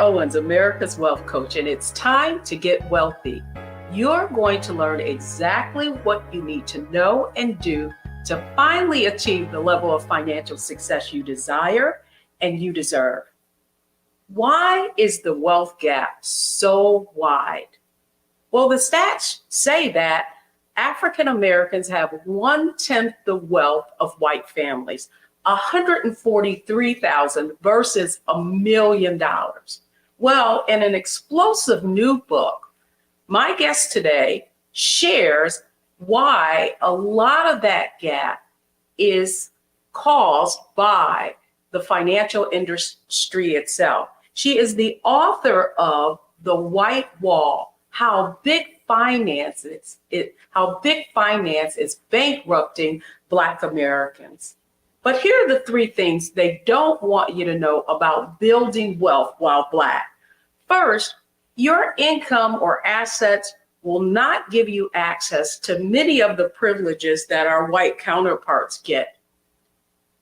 Owens, America's Wealth Coach, and it's time to get wealthy. You're going to learn exactly what you need to know and do to finally achieve the level of financial success you desire and you deserve. Why is the wealth gap so wide? Well, the stats say that African Americans have 1/10 the wealth of white families, $143,000 versus $1 million. Well, in an explosive new book, my guest today shares why a lot of that gap is caused by the financial industry itself. She is the author of The White Wall: How Big Finance is Bankrupting Black Americans. But here are the three things they don't want you to know about building wealth while Black. First, your income or assets will not give you access to many of the privileges that our white counterparts get.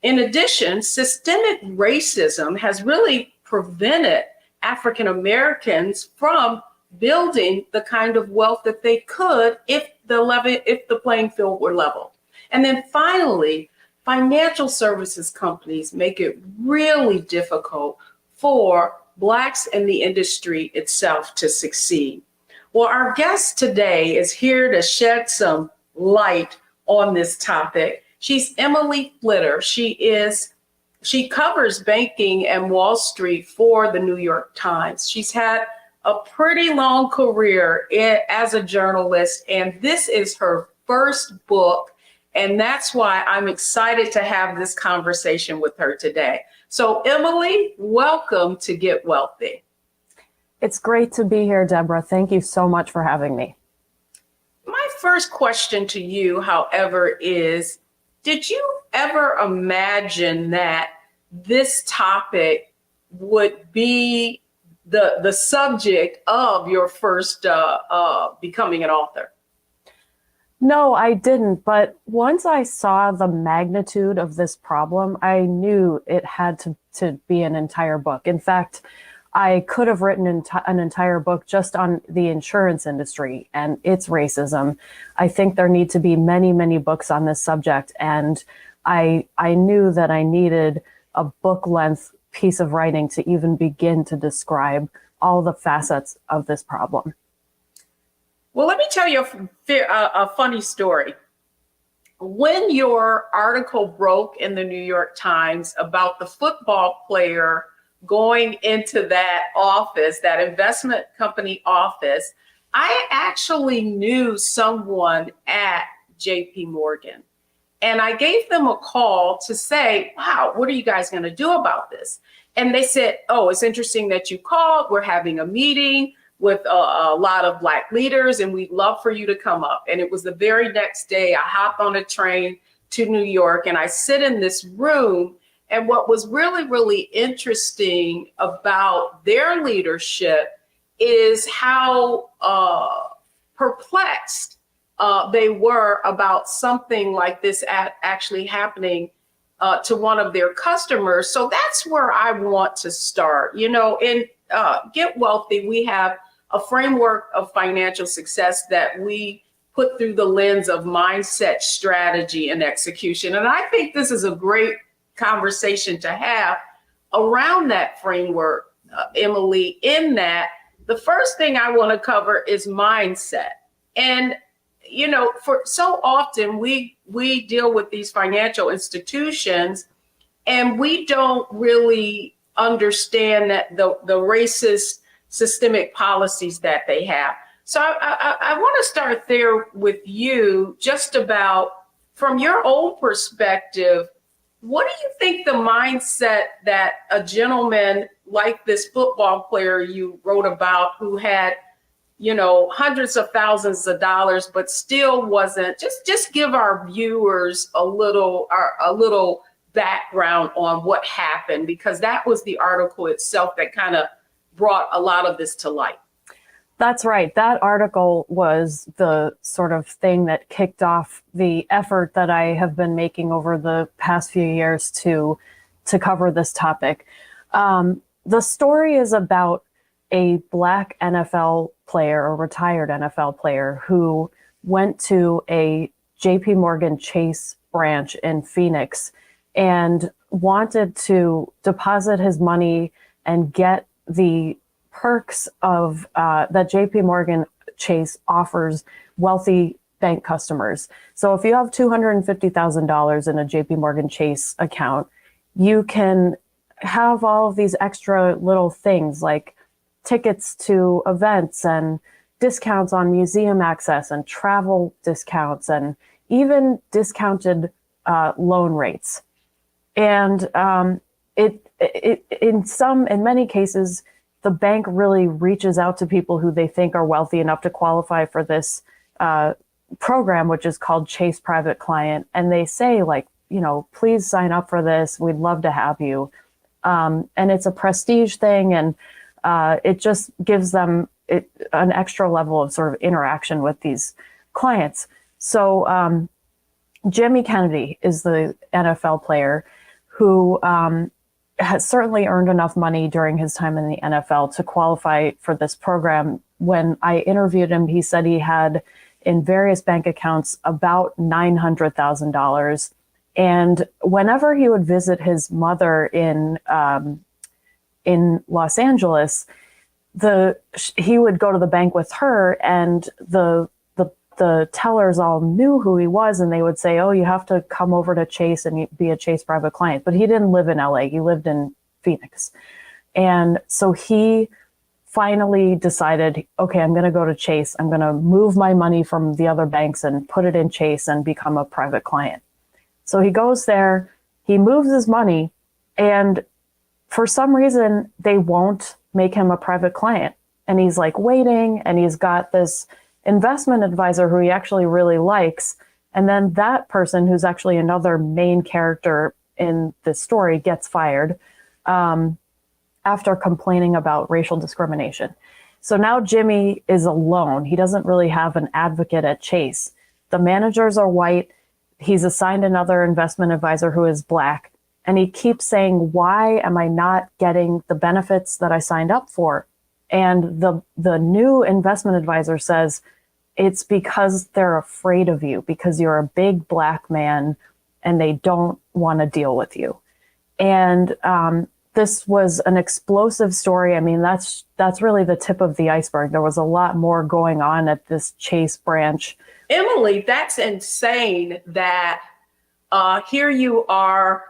In addition, systemic racism has really prevented African Americans from building the kind of wealth that they could if the playing field were level. And then finally, financial services companies make it really difficult for Blacks in the industry itself to succeed. Well, our guest today is here to shed some light on this topic. She's Emily Flitter. She covers banking and Wall Street for the New York Times. She's had a pretty long career as a journalist, and this is her first book. And that's why I'm excited to have this conversation with her today. So Emily, welcome to Get Wealthy. It's great to be here, Deborah. Thank you so much for having me. My first question to you, however, is, did you ever imagine that this topic would be the subject of your first becoming an author? No, I didn't. But once I saw the magnitude of this problem, I knew it had to be an entire book. In fact, I could have written an entire book just on the insurance industry and its racism. I think there need to be many, many books on this subject. And I knew that I needed a book-length piece of writing to even begin to describe all the facets of this problem. Well, let me tell you a funny story. When your article broke in the New York Times about the football player going into that office, that investment company office, I actually knew someone at JP Morgan. And I gave them a call to say, wow, what are you guys going to do about this? And they said, oh, it's interesting that you called. We're having a meeting with a lot of Black leaders, and we'd love for you to come up. And it was the very next day I hopped on a train to New York, and I sit in this room. And what was really, really interesting about their leadership is how perplexed they were about something like this actually happening to one of their customers. So that's where I want to start. You know, in Get Wealthy, we have a framework of financial success that we put through the lens of mindset, strategy, and execution. And I think this is a great conversation to have around that framework, Emily, in that the first thing I want to cover is mindset. And, you know, for so often we deal with these financial institutions and we don't really understand that the racist systemic policies that they have. So I want to start there with you, just about from your own perspective. What do you think the mindset that a gentleman like this football player you wrote about, who had, you know, hundreds of thousands of dollars, but still wasn't, just give our viewers a little background on what happened, because that was the article itself that kind of brought a lot of this to light. That's right. That article was the sort of thing that kicked off the effort that I have been making over the past few years to cover this topic. The story is about a Black NFL player, a retired NFL player, who went to a JP Morgan Chase branch in Phoenix and wanted to deposit his money and get the perks of that JP Morgan Chase offers wealthy bank customers. So if you have $250,000 in a JP Morgan Chase account, you can have all of these extra little things like tickets to events and discounts on museum access and travel discounts and even discounted loan rates. And in many cases, the bank really reaches out to people who they think are wealthy enough to qualify for this program, which is called Chase Private Client. And they say, like, please sign up for this. We'd love to have you. And it's a prestige thing. And it just gives them an extra level of sort of interaction with these clients. So Jimmy Kennedy is the NFL player who has certainly earned enough money during his time in the NFL to qualify for this program. When I interviewed him, he said he had in various bank accounts about $900,000. And whenever he would visit his mother in Los Angeles, he would go to the bank with her, and the tellers all knew who he was, and they would say, "Oh, you have to come over to Chase and be a Chase Private Client." But he didn't live in LA; he lived in Phoenix, and so he finally decided, "Okay, I'm going to go to Chase. I'm going to move my money from the other banks and put it in Chase and become a private client." So he goes there, he moves his money, and for some reason, they won't make him a private client. And he's like waiting, and he's got this investment advisor who he actually really likes. And then that person, who's actually another main character in this story, gets fired after complaining about racial discrimination. So now Jimmy is alone. He doesn't really have an advocate at Chase. The managers are white. He's assigned another investment advisor who is Black. And he keeps saying, "Why am I not getting the benefits that I signed up for?" And the new investment advisor says, "It's because they're afraid of you, because you're a big Black man and they don't want to deal with you." And this was an explosive story. I mean, that's really the tip of the iceberg. There was a lot more going on at this Chase branch. Emily, that's insane that here you are,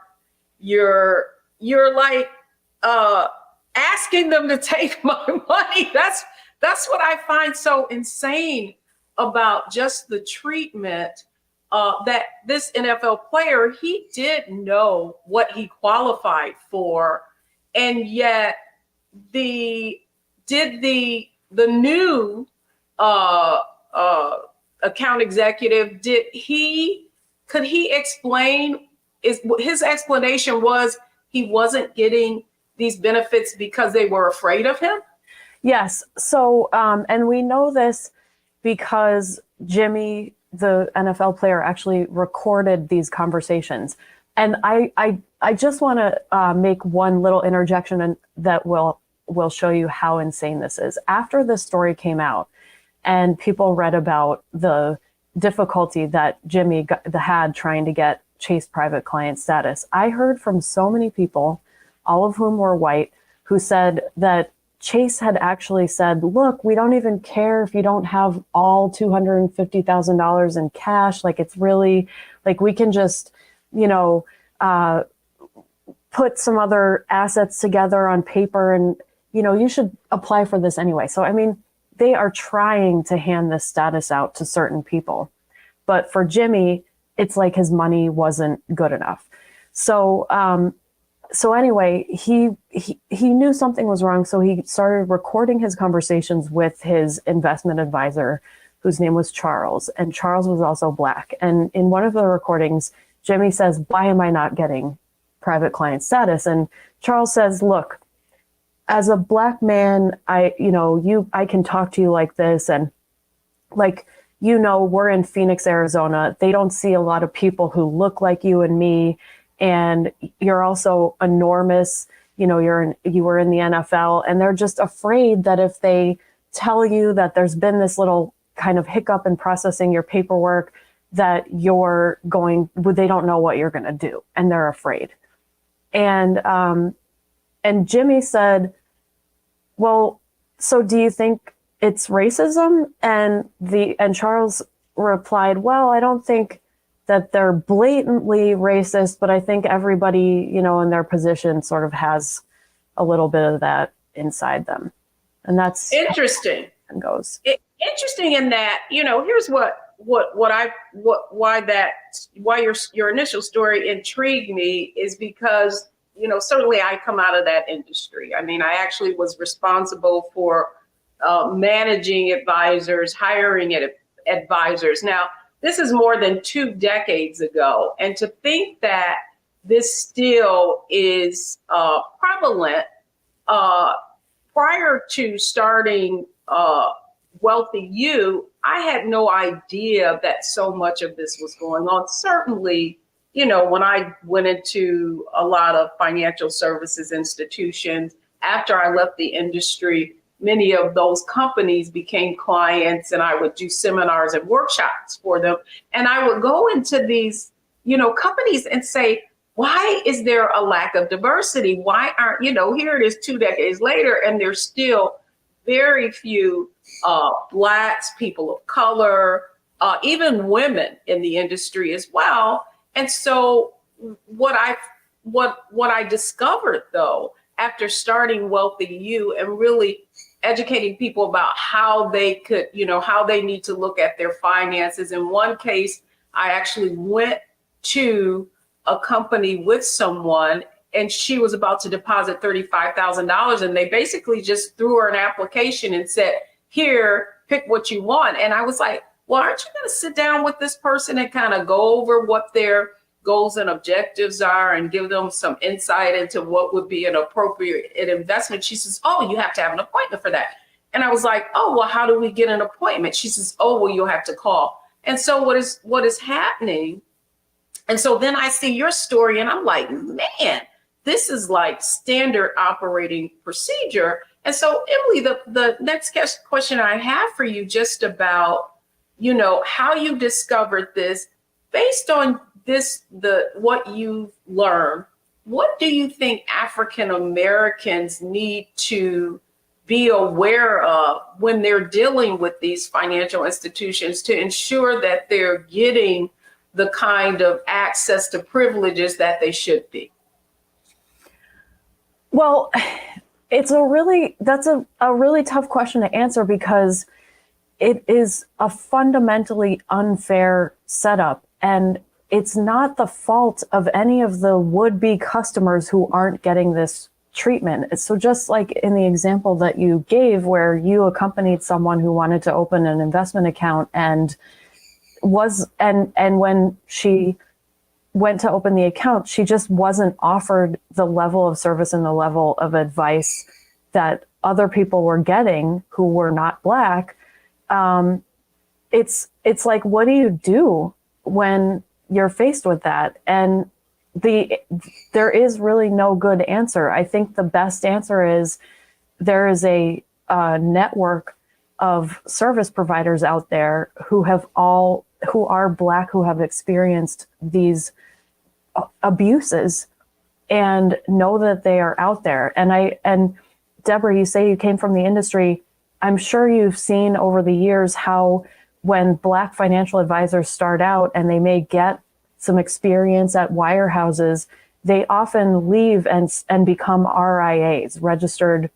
you're like asking them to take my money. That's what I find so insane about just the treatment that this NFL player, he did know what he qualified for, and yet the new account executive, could he explain? His explanation was he wasn't getting these benefits because they were afraid of him? Yes. So, and we know this because Jimmy, the NFL player, actually recorded these conversations. And I just want to make one little interjection, and that will show you how insane this is. After this story came out and people read about the difficulty that Jimmy had trying to get Chase Private Client status, I heard from so many people, all of whom were white, who said that Chase had actually said, "Look, we don't even care if you don't have all $250,000 in cash. Like, it's really like we can just, put some other assets together on paper, and you should apply for this anyway." So, I mean, they are trying to hand this status out to certain people, but for Jimmy, it's like his money wasn't good enough. So, anyway, he knew something was wrong, so he started recording his conversations with his investment advisor, whose name was Charles, and Charles was also Black. And in one of the recordings, Jimmy says, "Why am I not getting private client status?" And Charles says, "Look, as a Black man, I can talk to you like this, and we're in Phoenix, Arizona. They don't see a lot of people who look like you and me. And you're also enormous. you were in the NFL, and they're just afraid that if they tell you that there's been this little kind of hiccup in processing your paperwork, that they don't know what you're going to do, and they're afraid. And Jimmy said, well, so do you think it's racism? And Charles replied, well, I don't think that they're blatantly racist, but I think everybody, in their position sort of has a little bit of that inside them. And that's interesting. And goes. Interesting in that, here's why your initial story intrigued me is because, certainly I come out of that industry. I mean, I actually was responsible for managing advisors, hiring advisors. Now, this is more than 2 decades ago. And to think that this still is prevalent, prior to starting Wealthy You, I had no idea that so much of this was going on. Certainly, when I went into a lot of financial services institutions, after I left the industry, many of those companies became clients, and I would do seminars and workshops for them. And I would go into these, companies and say, why is there a lack of diversity? Why aren't, here it is 2 decades later, and there's still very few Blacks, people of color, even women in the industry as well. And so what I discovered, though, after starting Wealthy You and really educating people about how they could, how they need to look at their finances. In one case, I actually went to a company with someone, and she was about to deposit $35,000, and they basically just threw her an application and said, here, pick what you want. And I was like, well, aren't you going to sit down with this person and kind of go over what their goals and objectives are and give them some insight into what would be an appropriate investment? She says, oh, you have to have an appointment for that. And I was like, oh, well, how do we get an appointment? She says, oh, well, you'll have to call. And so what is happening? And so then I see your story and I'm like, man, this is like standard operating procedure. And so, Emily, the next question I have for you, just about, how you discovered this, based on what you've learned, what do you think African Americans need to be aware of when they're dealing with these financial institutions to ensure that they're getting the kind of access to privileges that they should be? Well, that's a really tough question to answer, because it is a fundamentally unfair setup, and it's not the fault of any of the would-be customers who aren't getting this treatment. So just like in the example that you gave, where you accompanied someone who wanted to open an investment account and when she went to open the account, she just wasn't offered the level of service and the level of advice that other people were getting who were not Black. It's like, what do you do when you're faced with that? And there is really no good answer. I think the best answer is there is a network of service providers out there who are Black, who have experienced these abuses and know that they are out there. And Deborah, you say you came from the industry. I'm sure you've seen over the years how when Black financial advisors start out and they may get some experience at wirehouses, they often leave and become RIAs, registered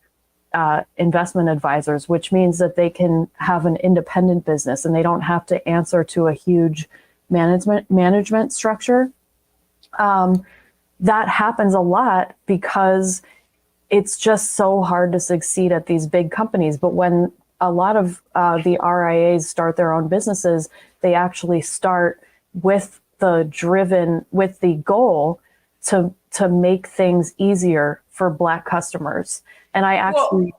investment advisors, which means that they can have an independent business and they don't have to answer to a huge management structure. That happens a lot because it's just so hard to succeed at these big companies. But when a lot of the RIAs start their own businesses, they actually start with the goal to make things easier for Black customers. And I actually,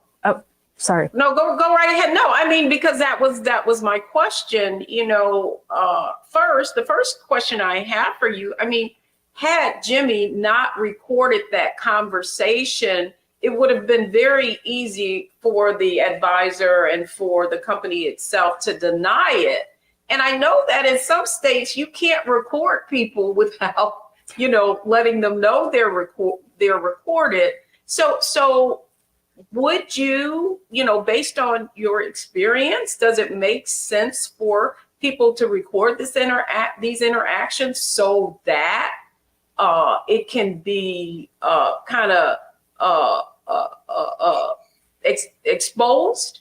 sorry. No, go right ahead. No, I mean, because that was my question. The first question I have for you, I mean, had Jimmy not recorded that conversation, it would have been very easy for the advisor and for the company itself to deny it. And I know that in some states you can't record people without, letting them know they're recorded. So would you, based on your experience, does it make sense for people to record these interactions so that it can be exposed?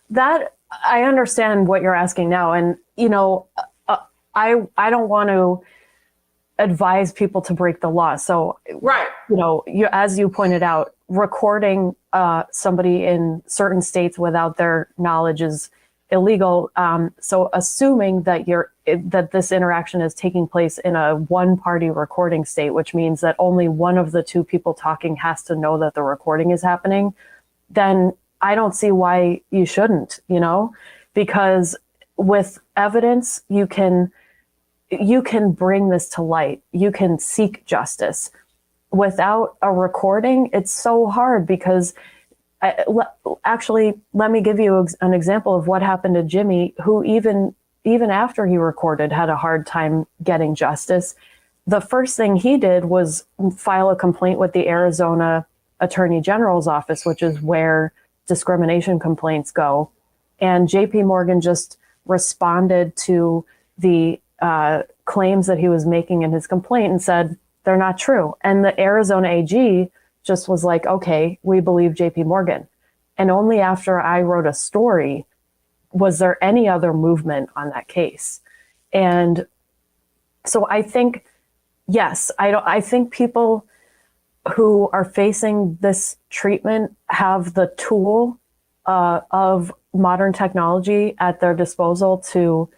That I understand what you're asking now, and I don't want to advise people to break the law. So, right, as you pointed out, recording somebody in certain states without their knowledge is illegal. So, assuming that this interaction is taking place in a one-party recording state, which means that only one of the two people talking has to know that the recording is happening, then I don't see why you shouldn't, because with evidence, you can bring this to light. You can seek justice. Without a recording, it's so hard because actually, let me give you an example of what happened to Jimmy, who even after he recorded had a hard time getting justice. The first thing he did was file a complaint with the Arizona Attorney General's office, which is where discrimination complaints go. And JP Morgan just responded to the claims that he was making in his complaint and said, they're not true. And the Arizona AG just was like, okay, we believe JP Morgan. And only after I wrote a story was there any other movement on that case. And so I think, yes, I think people who are facing this treatment have the tool of modern technology at their disposal to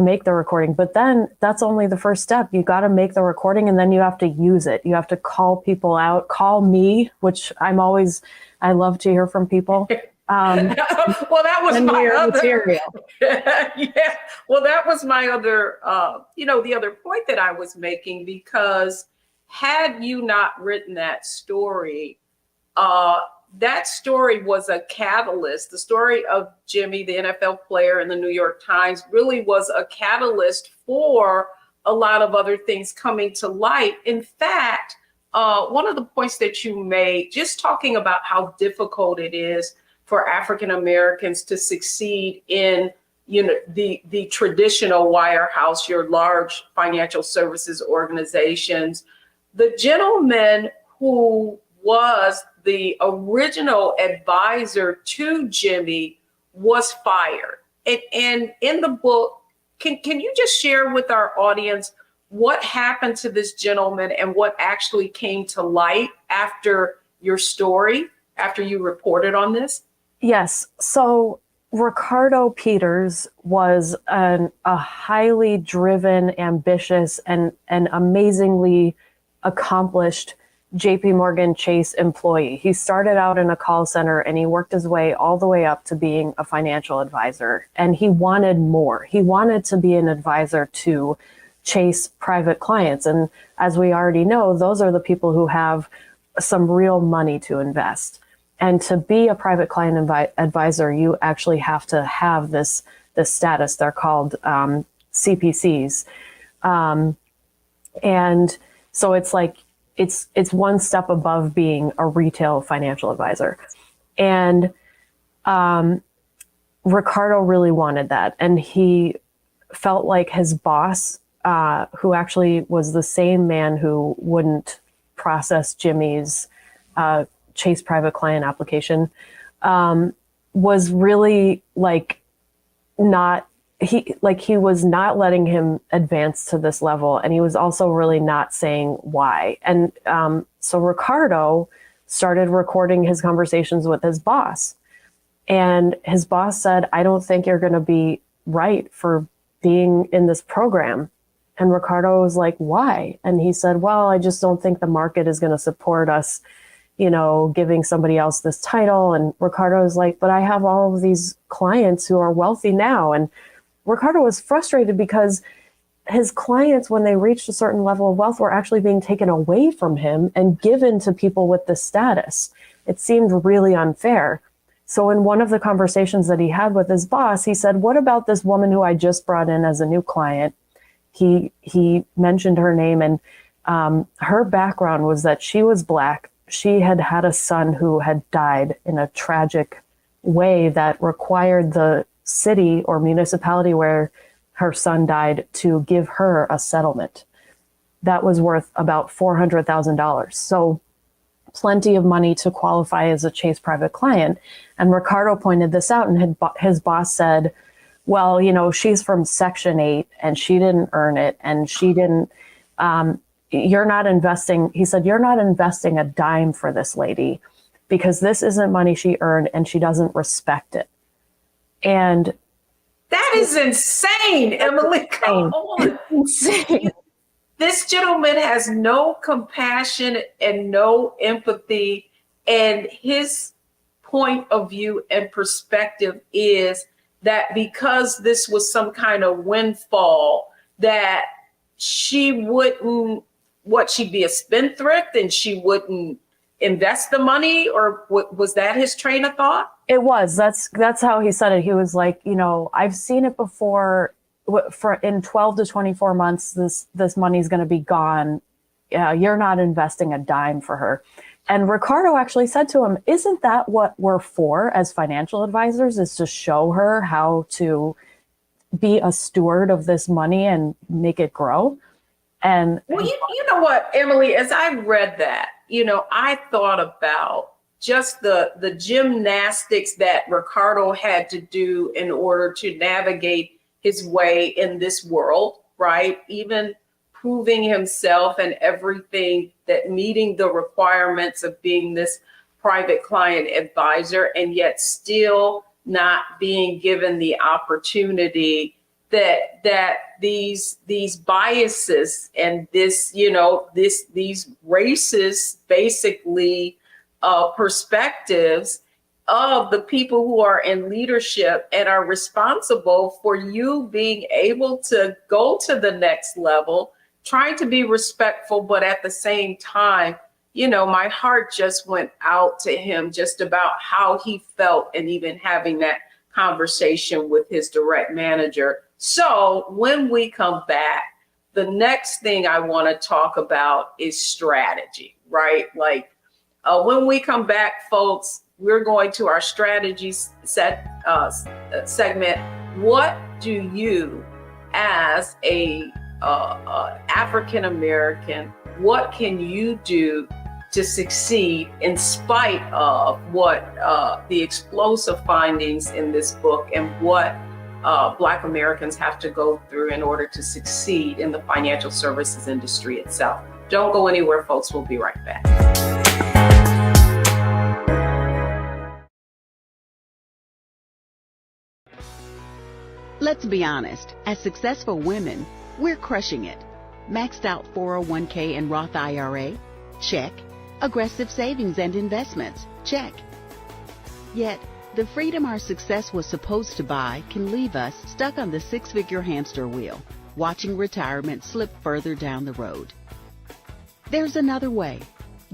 make the recording. But then that's only the first step. You got to make the recording and then you have to use it. You have to call people out, call me, which I love to hear from people. Well, that was my other material. Yeah. Well, that was my other, the other point that I was making, because had you not written that story was a catalyst. The story of Jimmy, the NFL player in the New York Times, really was a catalyst for a lot of other things coming to light. In fact, one of the points that you made, just talking about how difficult it is for African Americans to succeed in, the traditional wirehouse, your large financial services organizations. The gentleman who was the original advisor to Jimmy was fired. And in the book, can you just share with our audience what happened to this gentleman and what actually came to light after your story, after you reported on this? Yes. So Ricardo Peters was a highly driven, ambitious, and amazingly accomplished JP Morgan Chase employee. He started out in a call center and he worked his way all the way up to being a financial advisor. And he wanted more. He wanted to be an advisor to Chase private clients. And as we already know, those are the people who have some real money to invest. And to be a private client advisor, you actually have to have this status. They're called CPCs. And so it's like, it's one step above being a retail financial advisor. And Ricardo really wanted that. And he felt like his boss, who actually was the same man who wouldn't process Jimmy's Chase private client application, was really he was not letting him advance to this level. And he was also really not saying why. And so Ricardo started recording his conversations with his boss. And his boss said, I don't think you're going to be right for being in this program. And Ricardo was like, why? And he said, well, I just don't think the market is going to support us, giving somebody else this title. And Ricardo was like, but I have all of these clients who are wealthy now. And Ricardo was frustrated because his clients, when they reached a certain level of wealth, were actually being taken away from him and given to people with this status. It seemed really unfair. So in one of the conversations that he had with his boss, he said, "What about this woman who I just brought in as a new client?" He mentioned her name, and her background was that she was Black. She had had a son who had died in a tragic way that required the city or municipality where her son died to give her a settlement that was worth about $400,000. So plenty of money to qualify as a Chase private client. And Ricardo pointed this out, and his boss said, "Well, she's from Section 8 and she didn't earn it, and she didn't, you're not investing," he said, "you're not investing a dime for this lady because this isn't money she earned and she doesn't respect it." And that is insane, Emily. Come on. Insane. This gentleman has no compassion and no empathy. And his point of view and perspective is that because this was some kind of windfall, that she wouldn't, she'd be a spendthrift and she wouldn't invest the money? Or was that his train of thought? It was. That's how he said it. He was like, "I've seen it before. For in 12 to 24 months, this money's going to be gone. You're not investing a dime for her." And Ricardo actually said to him, "Isn't that what we're for as financial advisors, is to show her how to be a steward of this money and make it grow?" And well, you know what, Emily, as I read that, I thought about just the gymnastics that Ricardo had to do in order to navigate his way in this world, right? Even proving himself and everything, that meeting the requirements of being this private client advisor, and yet still not being given the opportunity that these biases and these racist basically perspectives of the people who are in leadership and are responsible for you being able to go to the next level, trying to be respectful, but at the same time, my heart just went out to him just about how he felt, and even having that conversation with his direct manager. So when we come back, the next thing I want to talk about is strategy, right? Like when we come back, folks, we're going to our strategy segment. What do you, as a African American, what can you do to succeed in spite of what the explosive findings in this book, and what Black Americans have to go through in order to succeed in the financial services industry itself? Don't go anywhere, folks. We'll be right back. Let's be honest, as successful women, we're crushing it. Maxed out 401k and Roth IRA? Check. Aggressive savings and investments? Check. Yet, the freedom our success was supposed to buy can leave us stuck on the six-figure hamster wheel, watching retirement slip further down the road. There's another way.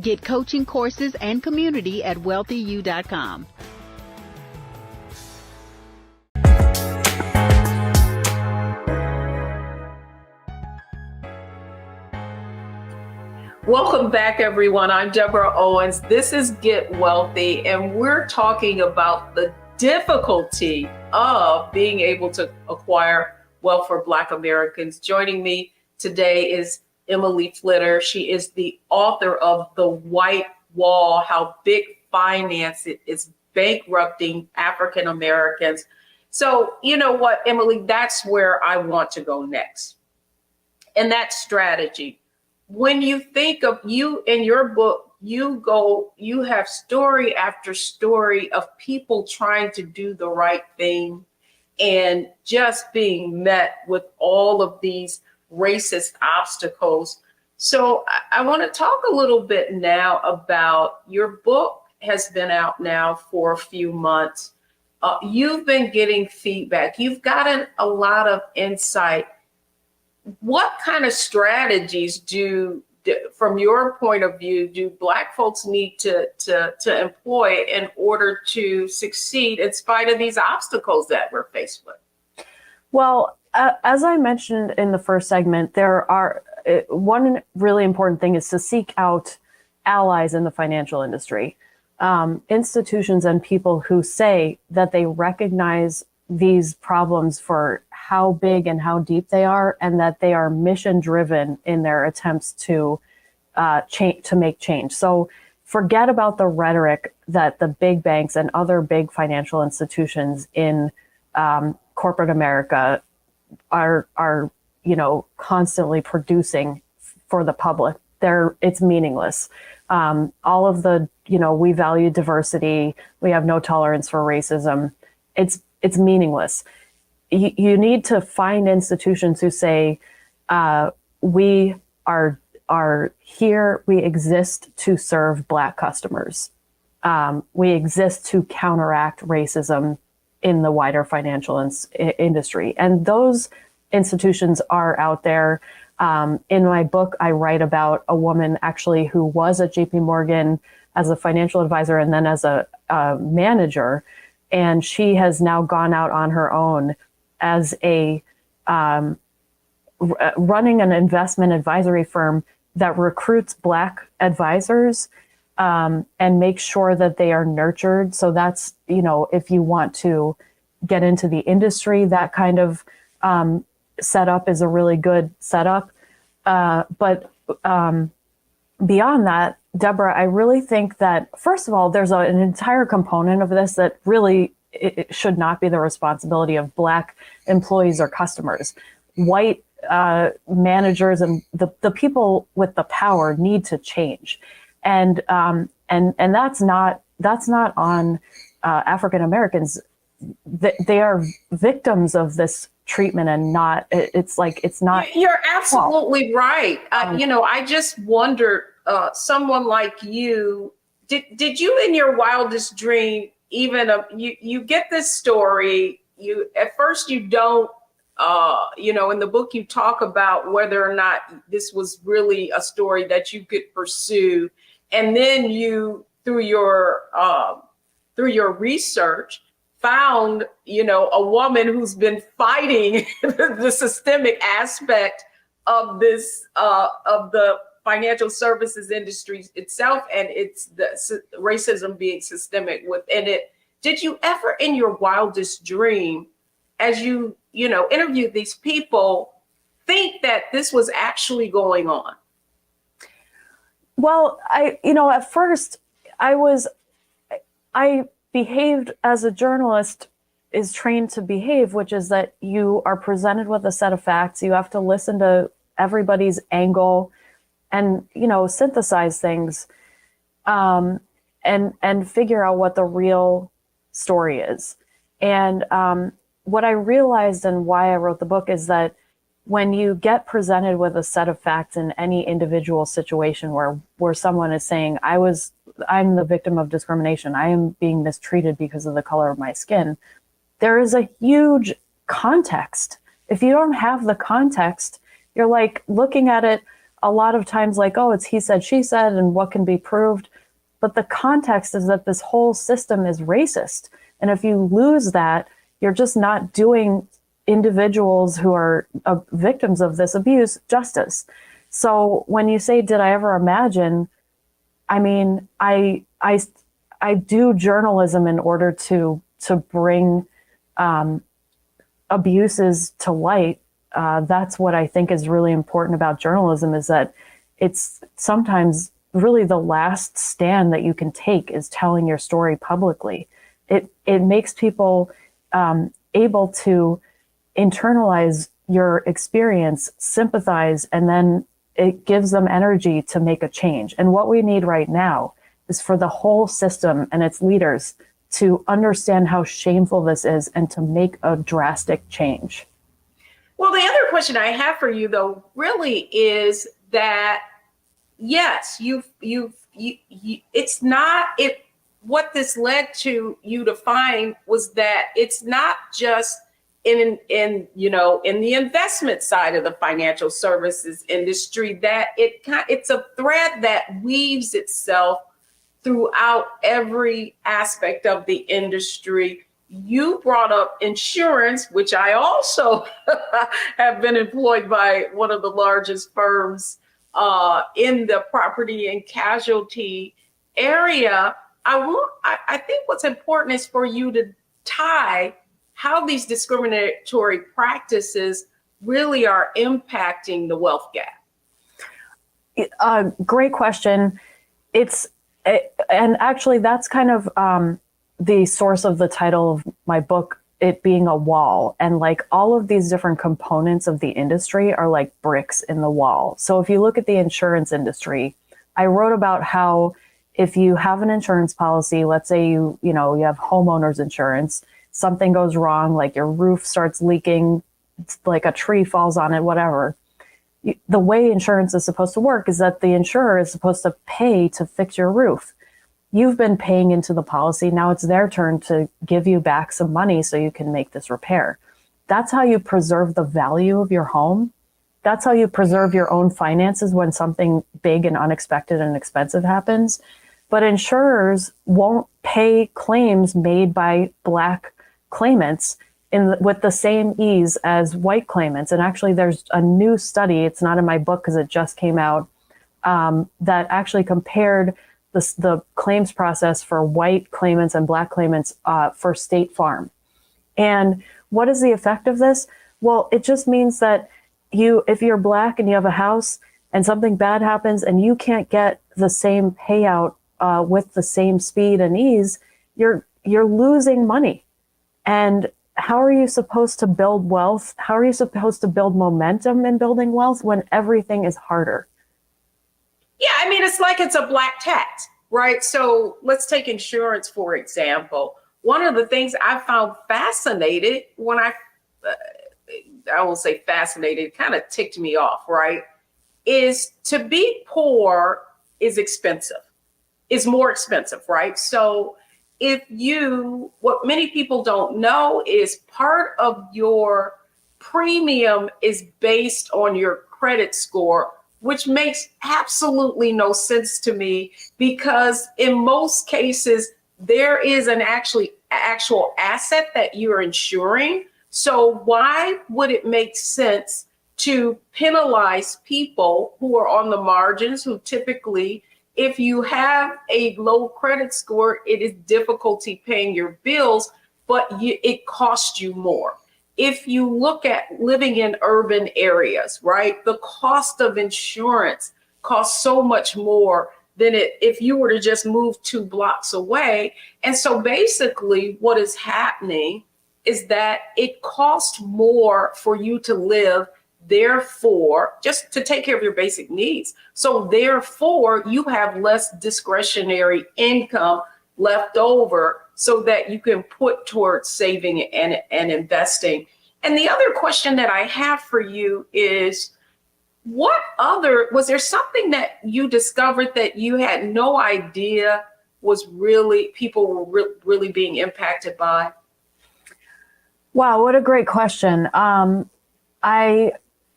Get coaching courses and community at wealthyu.com. Welcome back, everyone. I'm Deborah Owens. This is Get Wealthy, and we're talking about the difficulty of being able to acquire wealth for Black Americans. Joining me today is Emily Flitter. She is the author of The White Wall: How Big Finance is Bankrupting African Americans. So, you know what, Emily, that's where I want to go next. And that's strategy. When you think of you in your book, you have story after story of people trying to do the right thing and just being met with all of these racist obstacles. So I want to talk a little bit now about your book. Has been out now for a few months. You've been getting feedback. You've gotten a lot of insight. what kind of strategies from your point of view, do Black folks need to employ in order to succeed in spite of these obstacles that we're faced with? Well, as I mentioned in the first segment, there are one really important thing is to seek out allies in the financial industry, institutions and people who say that they recognize these problems for how big and how deep they are, and that they are mission driven in their attempts to make change. So forget about the rhetoric that the big banks and other big financial institutions in corporate America are constantly producing for the public. It's meaningless. All of the, we value diversity, we have no tolerance for racism. It's meaningless. You need to find institutions who say, we are here, we exist to serve Black customers. We exist to counteract racism in the wider financial industry. And those institutions are out there. In my book, I write about a woman actually who was at JP Morgan as a financial advisor and then as a manager. And she has now gone out on her own as running an investment advisory firm that recruits Black advisors and makes sure that they are nurtured. So that's, if you want to get into the industry, that kind of setup is a really good setup. But beyond that, Deborah, I really think that, first of all, there's an entire component of this that really it should not be the responsibility of Black employees or customers. White managers and the people with the power need to change, and that's not on African Americans. They are victims of this treatment, and it's not. You're absolutely right. I just wondered, someone like you, did you in your wildest dream even you get this story, at first you don't. In the book, you talk about whether or not this was really a story that you could pursue. And then you, through your research, found, a woman who's been fighting the systemic aspect of this, of the financial services industry itself, and it's the racism being systemic within it. Did you ever in your wildest dream, as you interviewed these people, think that this was actually going on? Well, at first I behaved as a journalist is trained to behave, which is that you are presented with a set of facts. You have to listen to everybody's angle and, synthesize things, and figure out what the real story is. And, what I realized and why I wrote the book is that when you get presented with a set of facts in any individual situation where someone is saying, I'm the victim of discrimination, I am being mistreated because of the color of my skin, there is a huge context. If you don't have the context, you're like looking at it a lot of times like, oh, it's he said, she said, and what can be proved. But the context is that this whole system is racist. And if you lose that, you're just not doing individuals who are victims of this abuse justice. So when you say, did I ever imagine? I mean, I do journalism in order to bring abuses to light. That's what I think is really important about journalism, is that it's sometimes really the last stand that you can take is telling your story publicly. It makes people able to internalize your experience, sympathize, and then it gives them energy to make a change. And what we need right now is for the whole system and its leaders to understand how shameful this is and to make a drastic change. Well, the other question I have for you, though, really is that, yes, it's not it. What this led to you to find was that it's not just in the investment side of the financial services industry, that it's a thread that weaves itself throughout every aspect of the industry. You brought up insurance, which I also have been employed by one of the largest firms in the property and casualty area. I think what's important is for you to tie how these discriminatory practices really are impacting the wealth gap. Great question. And actually that's kind of the source of the title of my book, it being a wall. And like all of these different components of the industry are like bricks in the wall. So if you look at the insurance industry, I wrote about how if you have an insurance policy, let's say you have homeowners insurance, something goes wrong, like your roof starts leaking, like a tree falls on it, whatever. The way insurance is supposed to work is that the insurer is supposed to pay to fix your roof. You've been paying into the policy. Now it's their turn to give you back some money so you can make this repair. That's how you preserve the value of your home. That's how you preserve your own finances when something big and unexpected and expensive happens. But insurers won't pay claims made by Black claimants with the same ease as white claimants. And actually, there's a new study, it's not in my book because it just came out, that actually compared the claims process for white claimants and Black claimants for State Farm. And what is the effect of this? Well, it just means that if you're Black and you have a house and something bad happens and you can't get the same payout with the same speed and ease, you're losing money. And how are you supposed to build wealth? How are you supposed to build momentum in building wealth when everything is harder? Yeah, I mean, it's like it's a black tax, right? So let's take insurance, for example. One of the things I found fascinated when I won't say fascinated, it kind of ticked me off, right? Is to be poor is expensive, is more expensive, right? So what many people don't know is part of your premium is based on your credit score, which makes absolutely no sense to me because in most cases, there is an actual asset that you're insuring. So why would it make sense to penalize people who are on the margins, who typically, if you have a low credit score, it is difficulty paying your bills, but it costs you more. If you look at living in urban areas, right, the cost of insurance costs so much more than if you were to just move 2 blocks away. And so basically what is happening is that it costs more for you to live, therefore, just to take care of your basic needs. So therefore, you have less discretionary income left over so that you can put towards saving and investing. And the other question that I have for you is, was there something that you discovered that you had no idea was people were really being impacted by? Wow, what a great question.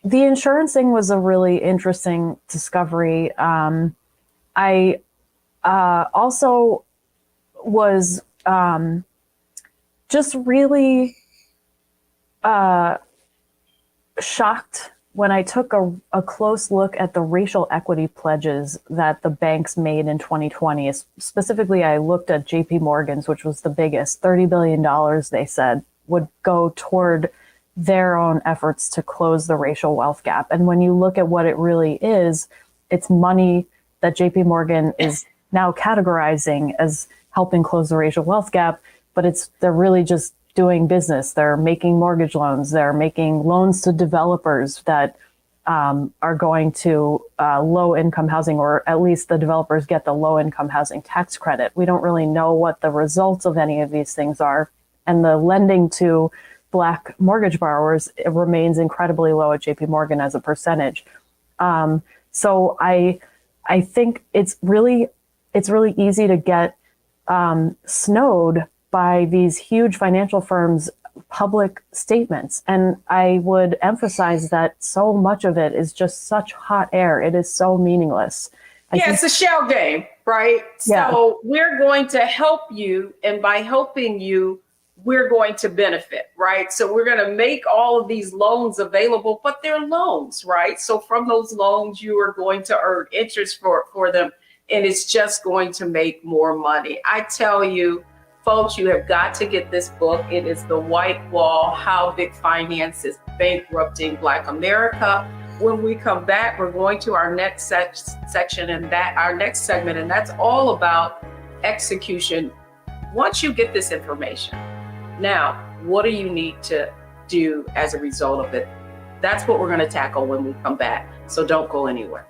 The insurance thing was a really interesting discovery. I also was just really shocked when I took a close look at the racial equity pledges that the banks made in 2020. Specifically, I looked at JP Morgan's, which was the biggest, $30 billion they said would go toward their own efforts to close the racial wealth gap. And when you look at what it really is, it's money that JP Morgan is now categorizing as helping close the racial wealth gap, but they're really just doing business. They're making mortgage loans. They're making loans to developers that are going to low income housing, or at least the developers get the low income housing tax credit. We don't really know what the results of any of these things are. And the lending to Black mortgage borrowers, it remains incredibly low at JP Morgan as a percentage. So I think it's really easy to get snowed by these huge financial firms public statements. And I would emphasize that so much of it is just such hot air. It is so meaningless. It's a shell game, right? Yeah. So we're going to help you, and by helping you, we're going to benefit, right? So we're going to make all of these loans available, but they're loans, right? So from those loans, you are going to earn interest for them, and it's just going to make more money. I tell you, folks, you have got to get this book. It is The White Wall: How Big Finance is Bankrupting Black America. When we come back, we're going to our next section and our next segment, and that's all about execution. Once you get this information, now, what do you need to do as a result of it? That's what we're going to tackle when we come back. So don't go anywhere.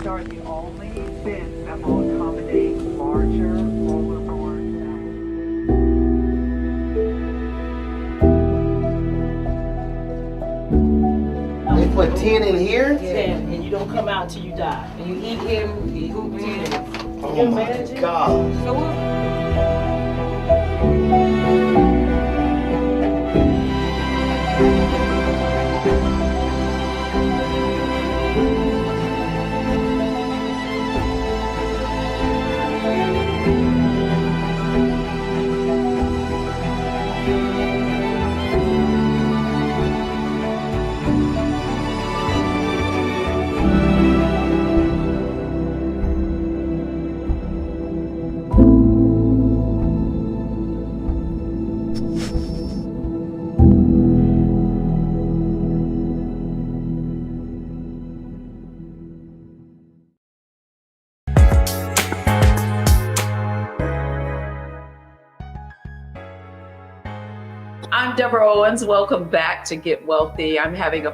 Are the only bins that will accommodate larger rollerboards. They put 10 in here? 10, and you don't come out till you die. And you eat him, he hoop 10. Oh my God. I'm Deborah Owens. Welcome back to Get Wealthy. I'm having a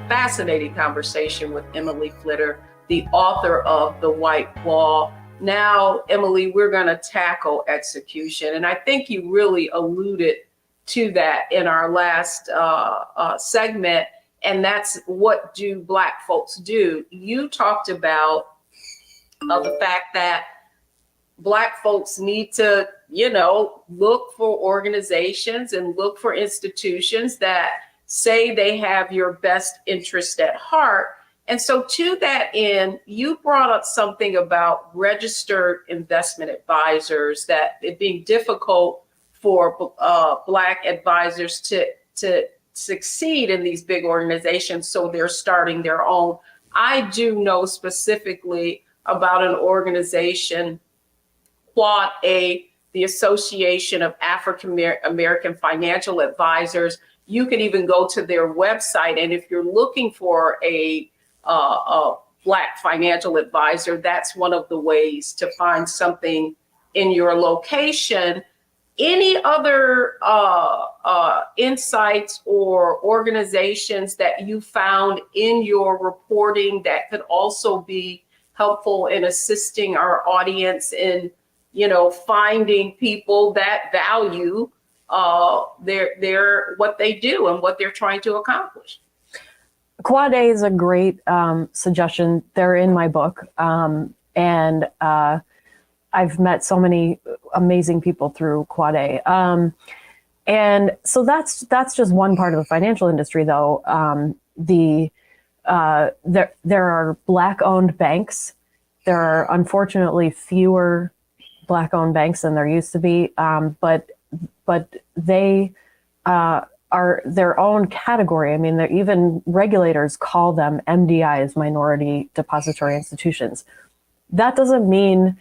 fascinating conversation with Emily Flitter, the author of The White Wall. Now, Emily, we're going to tackle execution. And I think you really alluded to that in our last segment. And that's, what do Black folks do? You talked about the fact that Black folks need to, look for organizations and look for institutions that say they have your best interest at heart. And so to that end, you brought up something about registered investment advisors, that it being difficult for Black advisors to succeed in these big organizations, so they're starting their own. I do know specifically about an organization, Quad A, the Association of African American Financial Advisors. You can even go to their website, and if you're looking for a Black financial advisor, that's one of the ways to find something in your location. Any other insights or organizations that you found in your reporting that could also be helpful in assisting our audience in, finding people that value their what they do and what they're trying to accomplish? Quad A is a great suggestion. They're in my book. And I've met so many amazing people through Quad A. And so that's just one part of the financial industry, though. There are Black-owned banks. There are unfortunately fewer Black-owned banks than there used to be, but they are their own category. I mean, even regulators call them MDIs, minority depository institutions. That doesn't mean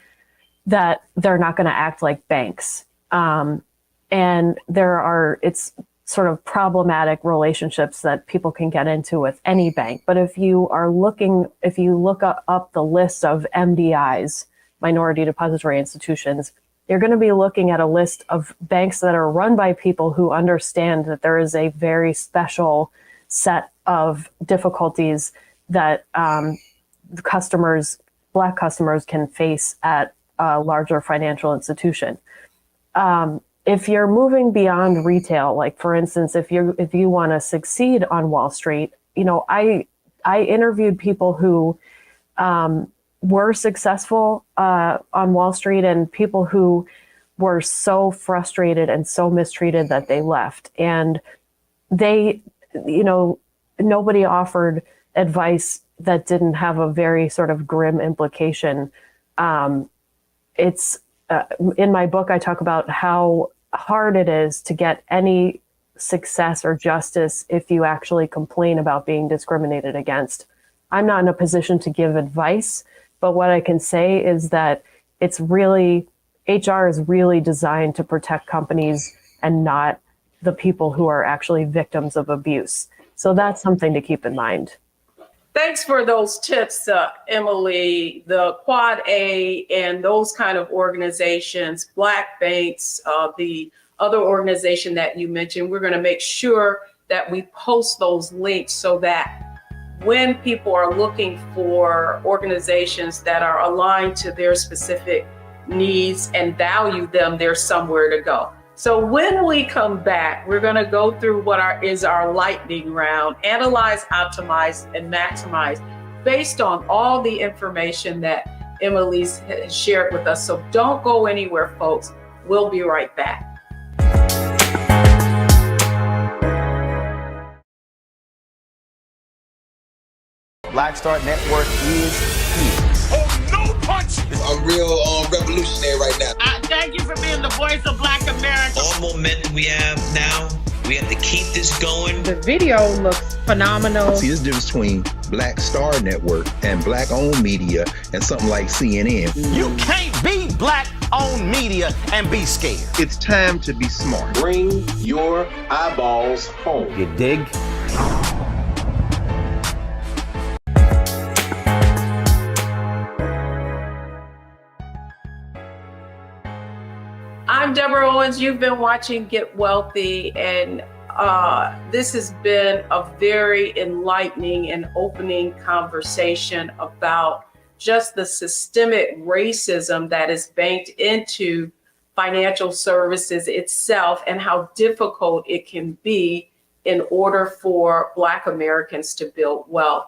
that they're not going to act like banks. And it's sort of problematic relationships that people can get into with any bank. But if you look up the list of MDIs, minority depository institutions, you're going to be looking at a list of banks that are run by people who understand that there is a very special set of difficulties that Black customers can face at a larger financial institution. if you're moving beyond retail, like for instance, if you want to succeed on Wall Street, I interviewed people who were successful on Wall Street and people who were so frustrated and so mistreated that they left. And they, nobody offered advice that didn't have a very sort of grim implication. It's in my book, I talk about how hard it is to get any success or justice if you actually complain about being discriminated against. I'm not in a position to give advice, but what I can say is that HR is really designed to protect companies and not the people who are actually victims of abuse. So that's something to keep in mind. Thanks for those tips, Emily. The Quad A and those kind of organizations, Black Banks, the other organization that you mentioned, we're going to make sure that we post those links so that when people are looking for organizations that are aligned to their specific needs and value them, there's somewhere to go. So when we come back, we're going to go through what is our lightning round, analyze, optimize, and maximize based on all the information that Emily's shared with us. So don't go anywhere, folks. We'll be right back. Black Star Network is here. Oh, no punch! I'm real revolutionary right now. Thank you for being the voice of Black America. All momentum we have now, we have to keep this going. The video looks phenomenal. See, there's a difference between Black Star Network and Black-owned media and something like CNN. You can't be Black-owned media and be scared. It's time to be smart. Bring your eyeballs home. You dig? I'm Deborah Owens. You've been watching Get Wealthy, and this has been a very enlightening and opening conversation about just the systemic racism that is banked into financial services itself and how difficult it can be in order for Black Americans to build wealth.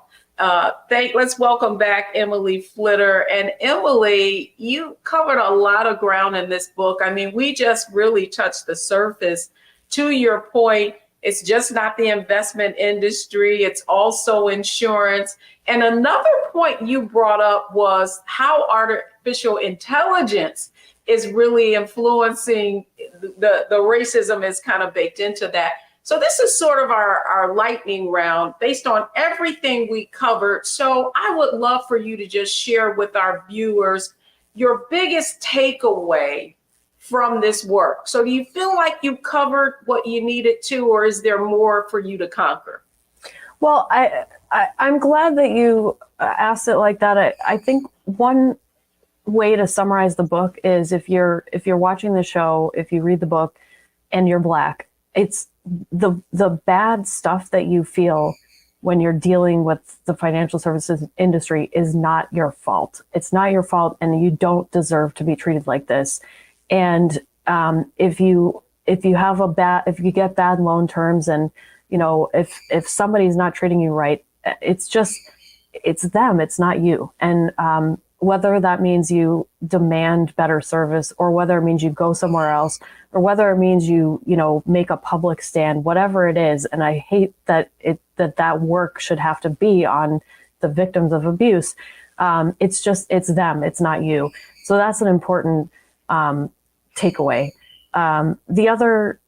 Let's welcome back Emily Flitter. And Emily, you covered a lot of ground in this book. I mean, we just really touched the surface. To your point, it's just not the investment industry, it's also insurance. And another point you brought up was how artificial intelligence is really influencing the racism is kind of baked into that. So this is sort of our lightning round based on everything we covered. So I would love for you to just share with our viewers your biggest takeaway from this work. So do you feel like you've covered what you needed to, or is there more for you to conquer? Well, I'm glad that you asked it like that. I think one way to summarize the book is if you're watching the show, if you read the book and you're Black, it's the bad stuff that you feel when you're dealing with the financial services industry is not your fault. It's not your fault, and you don't deserve to be treated like this. And if you get bad loan terms, and if somebody's not treating you right, it's them, it's not you. And whether that means you demand better service, or whether it means you go somewhere else, or whether it means you make a public stand, whatever it is. And I hate that that work should have to be on the victims of abuse. It's them, it's not you. So that's an important takeaway. The other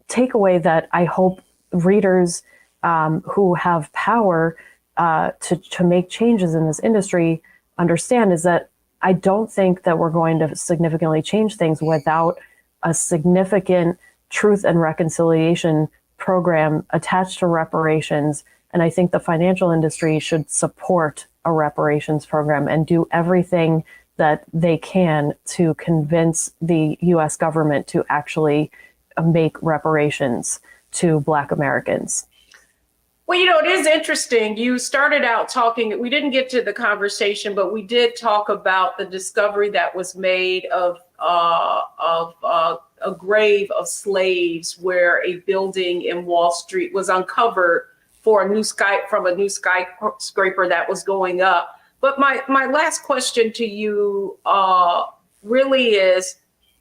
takeaway that I hope readers who have power to make changes in this industry understand is that I don't think that we're going to significantly change things without a significant truth and reconciliation program attached to reparations. And I think the financial industry should support a reparations program and do everything that they can to convince the US government to actually make reparations to Black Americans. Well, it is interesting. You started out talking, we didn't get to the conversation, but we did talk about the discovery that was made of a grave of slaves where a building in Wall Street was uncovered from a new skyscraper that was going up. But my last question to you really is,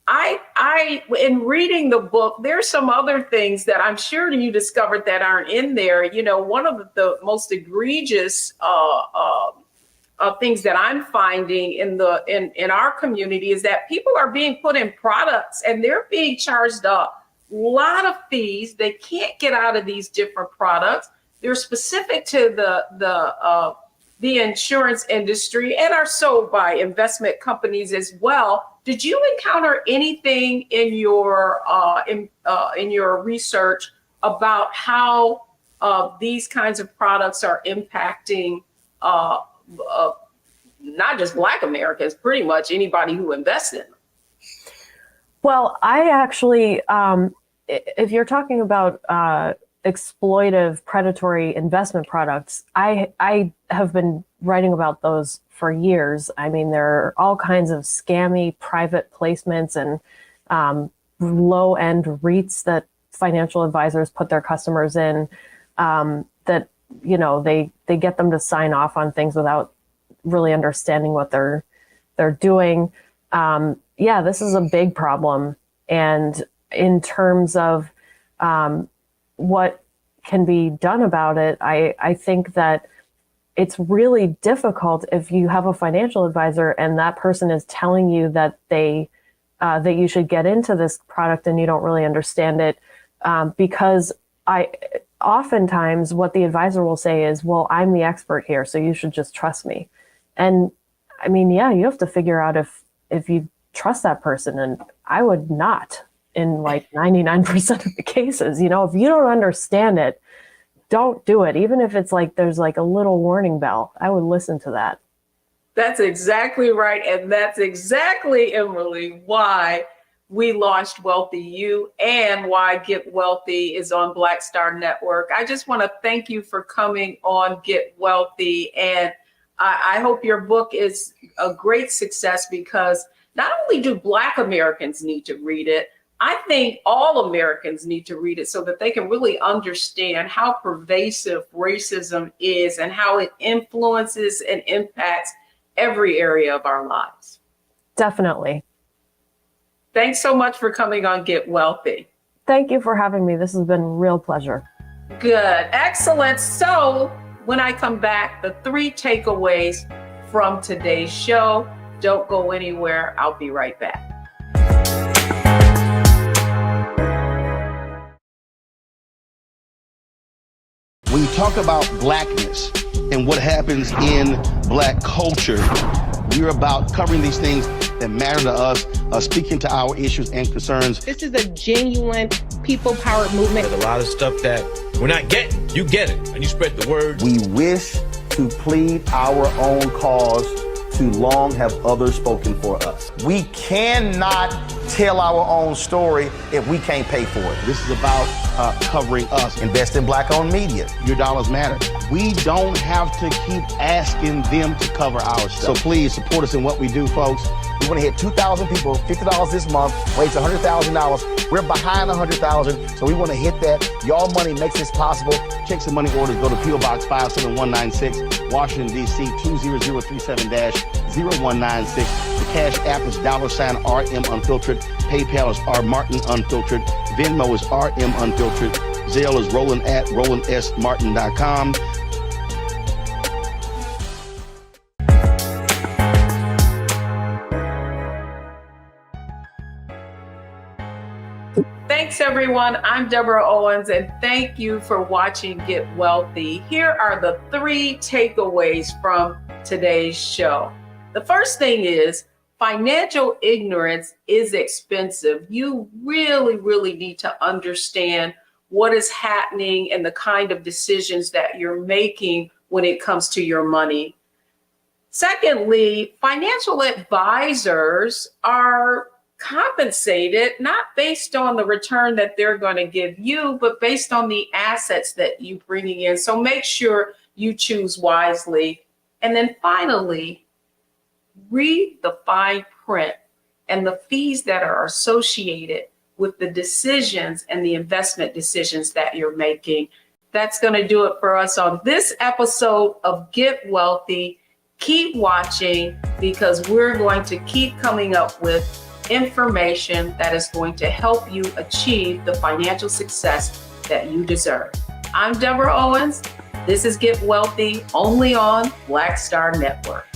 I in reading the book, there's some other things that I'm sure you discovered that aren't in there. You know, one of the most egregious things that I'm finding in our community is that people are being put in products and they're being charged a lot of fees. They can't get out of these different products. They're specific to the insurance industry and are sold by investment companies as well. Did you encounter anything in your research about how these kinds of products are impacting not just Black Americans, pretty much anybody who invests in them? Well, I actually, if you're talking about exploitive, predatory investment products, I have been writing about those for years. I mean, there are all kinds of scammy private placements and low-end REITs that financial advisors put their customers in, that, you know, they get them to sign off on things without really understanding what they're doing. Yeah, this is a big problem. And in terms of what can be done about it, I think that it's really difficult if you have a financial advisor and that person is telling you that that you should get into this product and you don't really understand it, because oftentimes what the advisor will say is, well, I'm the expert here, so you should just trust me. And I mean, yeah, you have to figure out if you trust that person, and I would not in like 99% of the cases. You know, if you don't understand it, don't do it. Even if it's like there's like a little warning bell, I would listen to that. That's exactly right. And that's exactly, Emily, why we launched Wealthy You and why Get Wealthy is on Black Star Network. I just want to thank you for coming on Get Wealthy. And I hope your book is a great success, because not only do Black Americans need to read it, I think all Americans need to read it so that they can really understand how pervasive racism is and how it influences and impacts every area of our lives. Definitely. Thanks so much for coming on Get Wealthy. Thank you for having me. This has been a real pleasure. Good. Excellent. So when I come back, the 3 takeaways from today's show. Don't go anywhere. I'll be right back. When you talk about Blackness and what happens in Black culture, we're about covering these things that matter to us, speaking to our issues and concerns. This is a genuine people-powered movement. There's a lot of stuff that we're not getting. You get it, and you spread the word. We wish to plead our own cause. Too long have others spoken for us. We cannot tell our own story if we can't pay for it. This is about covering us. Invest in Black-owned media. Your dollars matter. We don't have to keep asking them to cover our stuff. So please support us in what we do, folks. We want to hit 2,000 people, $50 this month, raise $100,000. We're behind 100,000, so we want to hit that. Y'all money makes this possible. Checks and money orders go to P.O. Box 57196, Washington, D.C. 20037-0196. The Cash App is $RM Unfiltered. PayPal is R Martin Unfiltered. Venmo is RM Unfiltered. Zelle is Roland@RolandSMartin.com. Thanks, everyone. I'm Deborah Owens, and thank you for watching Get Wealthy. Here are the 3 takeaways from today's show. The first thing is, financial ignorance is expensive. You really, really need to understand what is happening and the kind of decisions that you're making when it comes to your money. Secondly, financial advisors are compensated not based on the return that they're going to give you, but based on the assets that you bringing in. So make sure you choose wisely. And then finally, read the fine print and the fees that are associated with the decisions and the investment decisions that you're making. That's going to do it for us on this episode of Get Wealthy. Keep watching, because we're going to keep coming up with information that is going to help you achieve the financial success that you deserve. I'm Deborah Owens. This is Get Wealthy, only on Black Star Network.